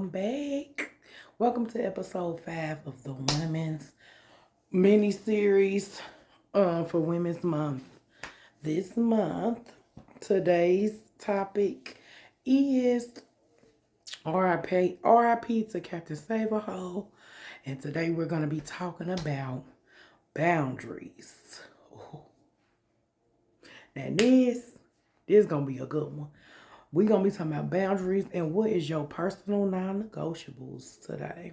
welcome back. Welcome to episode 5 of the Women's mini series for Women's Month. This month, today's topic is R.I.P to Captain Save-a-Heaux. And today we're going to be talking about boundaries. Now this is going to be a good one. We're going to be talking about boundaries and what is your personal non-negotiables today.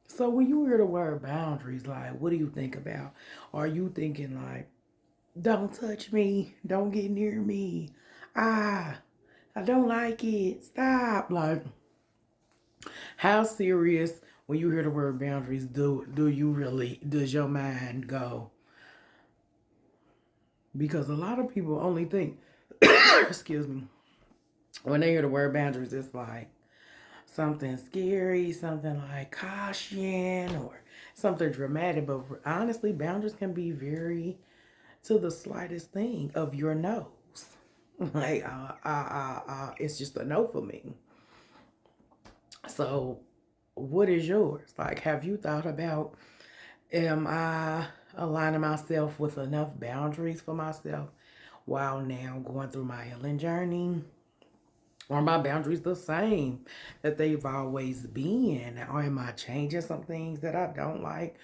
So when you hear the word boundaries, like, what do you think about? Are you thinking like, don't touch me, don't get near me, I don't like it, stop? Like, how serious when you hear the word boundaries does your mind go? Because a lot of people only think, excuse me, when they hear the word boundaries, it's like something scary, something like caution, or something dramatic. But honestly, boundaries can be very to the slightest thing of your nose. Like, it's just a no for me. So, what is yours? Like, have you thought about, am I aligning myself with enough boundaries for myself while now going through my healing journey? Are my boundaries the same that they've always been? Or am I changing some things that I don't like?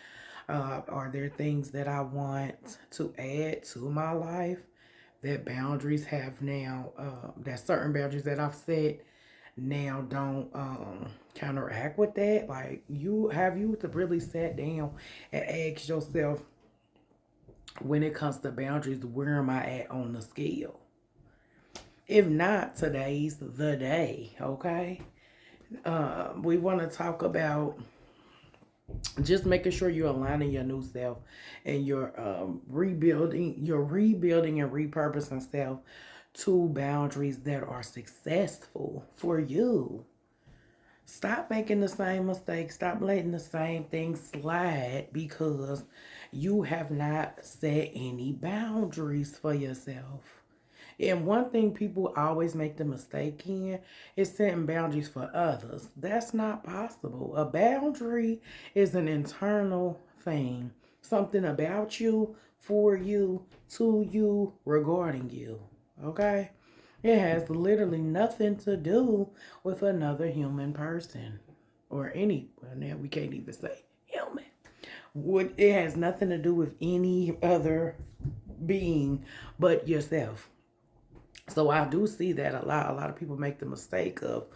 Are there things that I want to add to my life that boundaries have now, that certain boundaries that I've set now don't counteract with that? Like, you to really sat down and ask yourself, when it comes to boundaries, where am I at on the scale? If not, today's the day, okay? We want to talk about just making sure you're aligning your new self and you're rebuilding and repurposing self to boundaries that are successful for you. Stop making the same mistakes. Stop letting the same things slide because you have not set any boundaries for yourself. And one thing people always make the mistake in is setting boundaries for others. That's not possible. A boundary is an internal thing. Something about you, for you, to you, regarding you. Okay? It has literally nothing to do with another human person. Or any, well, now we can't even say human. It has nothing to do with any other being but yourself. So I do see that a lot of people make the mistake of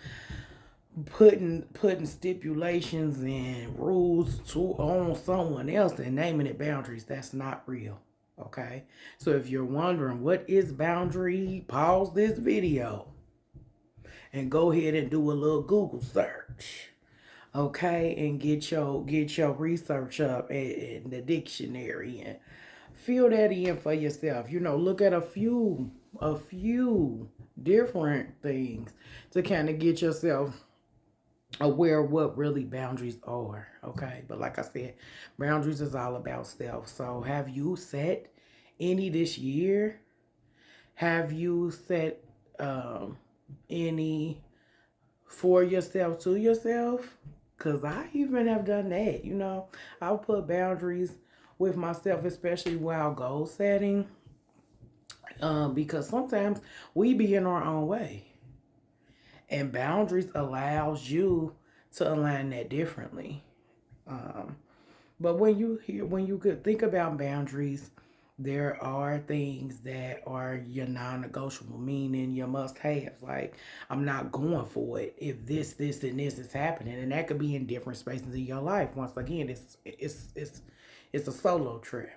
putting stipulations and rules on someone else and naming it boundaries. That's not real. Okay? So if you're wondering what is boundary, pause this video and go ahead and do a little Google search. Okay? And get your research up in the dictionary and fill that in for yourself. Look at a few different things to kind of get yourself aware of what really boundaries are. Okay, but like I said, boundaries is all about self. So have you set any this year? Have you set any for yourself, to yourself? Because I even have done that. I'll put boundaries with myself, especially while goal setting, because sometimes we be in our own way, and boundaries allows you to align that differently. But when you could think about boundaries, there are things that are your non-negotiable, meaning your must-haves. Like, I'm not going for it if this, and this is happening, and that could be in different spaces in your life. Once again, it's a solo trip.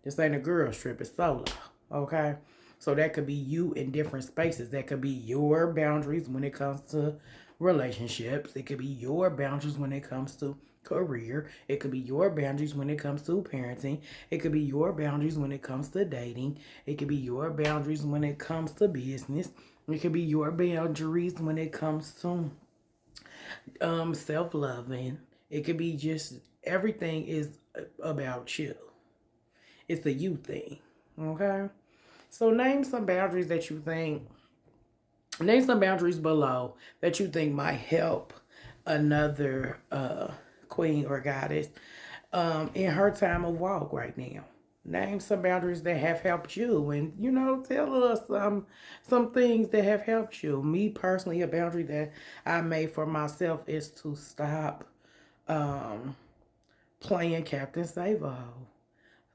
This ain't a girl's trip. It's solo. Okay? So that could be you in different spaces. That could be your boundaries when it comes to relationships. It could be your boundaries when it comes to career. It could be your boundaries when it comes to parenting. It could be your boundaries when it comes to dating. It could be your boundaries when it comes to business. It could be your boundaries when it comes to self-loving. It could be just everything is about you. It's a you thing. Okay? So name some boundaries below that you think might help another queen or goddess in her time of walk right now. Name some boundaries that have helped you, and tell us some things that have helped you. Me personally, a boundary that I made for myself is to stop um, playing Captain Save-a-Heaux,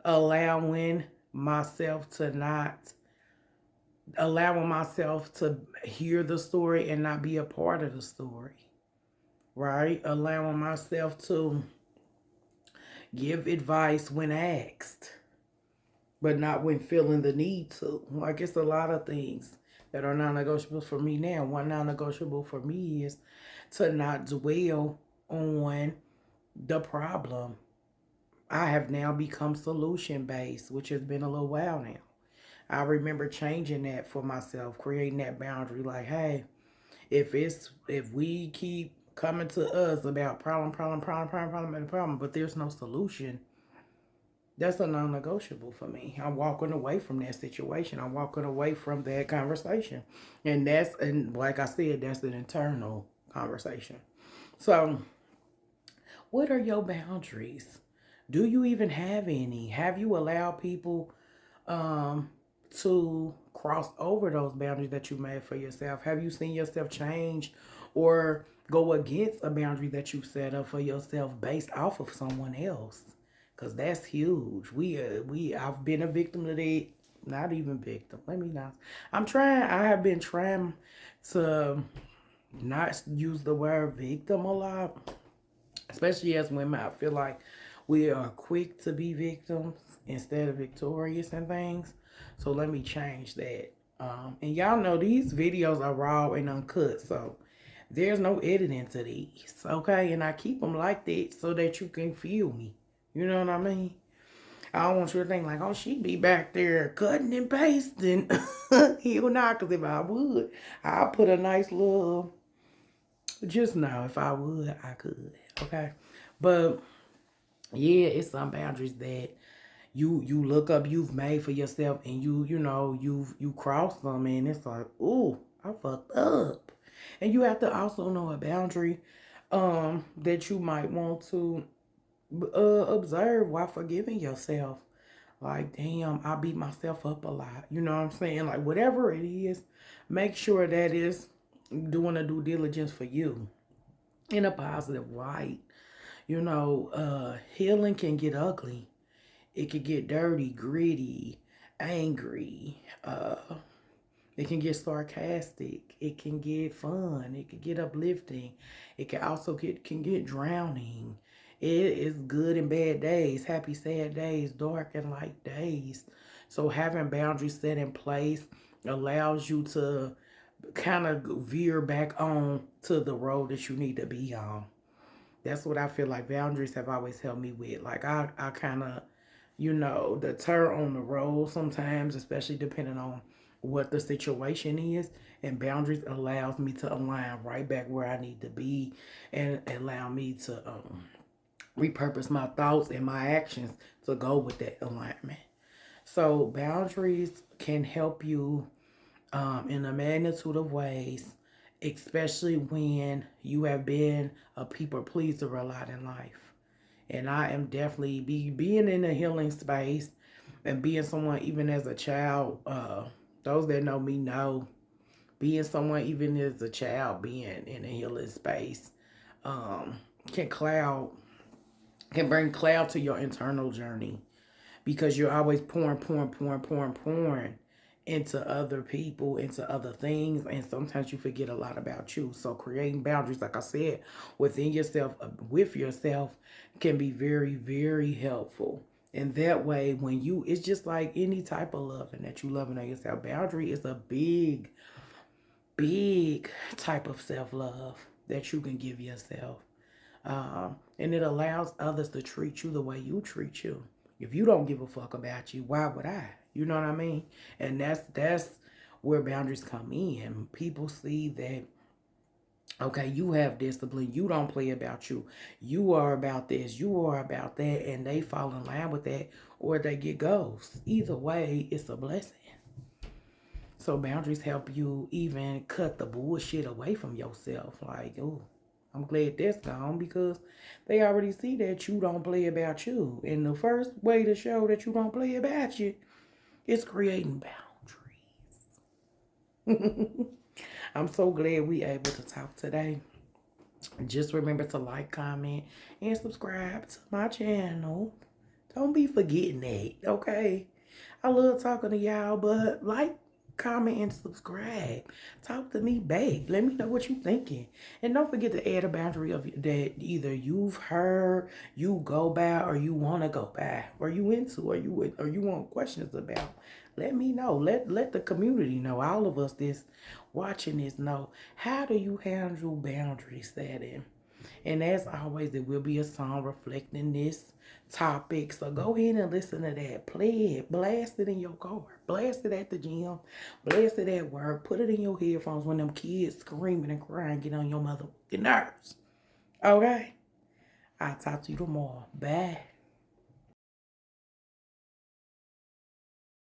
allowing myself to not allowing myself to hear the story and not be a part of the story, right? Allowing myself to give advice when asked, but not when feeling the need to. Like, it's a lot of things that are non-negotiable for me now. One non-negotiable for me is to not dwell on the problem. I have now become solution-based, which has been a little while now. I remember changing that for myself, creating that boundary. Like, hey, if we keep coming to us about problem, but there's no solution, that's a non-negotiable for me. I'm walking away from that situation. I'm walking away from that conversation. And like I said, that's an internal conversation. So, what are your boundaries? Do you even have any? Have you allowed people um, to cross over those boundaries that you made for yourself? Have you seen yourself change or go against a boundary that you set up for yourself based off of someone else? Because that's huge. I've been a victim of that. Not even victim. Let me not. I have been trying to not use the word victim a lot, especially as women. I feel like we are quick to be victims instead of victorious in things. So let me change that. And y'all know these videos are raw and uncut, so there's no editing to these, okay? And I keep them like that so that you can feel me. You know what I mean? I don't want you to think like, oh, she be back there cutting and pasting. Hell not, because if I would, I'll put a nice little, just now, if I would, I could, okay? But yeah, it's some boundaries that you look up you've made for yourself, and you cross them, and it's like, ooh, I fucked up. And you have to also know a boundary that you might want to observe while forgiving yourself. Like, damn, I beat myself up a lot. You know what I'm saying? Like, whatever it is, make sure that is doing a due diligence for you in a positive light. Healing can get ugly. It can get dirty, gritty, angry. It can get sarcastic. It can get fun. It can get uplifting. It can also get drowning. It is good and bad days, happy, sad days, dark and light days. So having boundaries set in place allows you to kind of veer back on to the road that you need to be on. That's what I feel like boundaries have always helped me with. Like, I kind of, deter on the road sometimes, especially depending on what the situation is. And boundaries allows me to align right back where I need to be, and allow me to repurpose my thoughts and my actions to go with that alignment. So boundaries can help you in a magnitude of ways, especially when you have been a people pleaser a lot in life. And I am definitely being in a healing space and being someone even as a child. Those that know me know being someone even as a child being in a healing space um, can cloud can bring cloud to your internal journey, because you're always pouring into other people, into other things, and sometimes you forget a lot about you. So creating boundaries, like I said, within yourself, with yourself, can be very, very helpful. And that way, it's just like any type of loving that you loving on yourself. Boundary is a big, big type of self-love that you can give yourself. And it allows others to treat you the way you treat you. If you don't give a fuck about you, why would I? You know what I mean? And that's where boundaries come in. People see that, okay, you have discipline. You don't play about you. You are about this. You are about that. And they fall in line with that, or they get ghosts. Either way, it's a blessing. So boundaries help you even cut the bullshit away from yourself. Like, oh, I'm glad that's gone because they already see that you don't play about you. And the first way to show that you don't play about you is creating boundaries. I'm so glad we able to talk today. Just remember to like, comment, and subscribe to my channel. Don't be forgetting that, okay? I love talking to y'all, but like, comment, and subscribe. Talk to me back. Let me know what you thinking. And don't forget to add a boundary of that either you've heard, you go by, or you want to go by, or you into, or you want questions about. Let me know. Let the community know. All of us that's watching this know. How do you handle boundary setting? And as always, there will be a song reflecting this topic. So go ahead and listen to that. Play it. Blast it in your car. Blast it at the gym. Blast it at work. Put it in your headphones when them kids screaming and crying get on your motherfucking nerves. Okay? I'll talk to you tomorrow. Bye.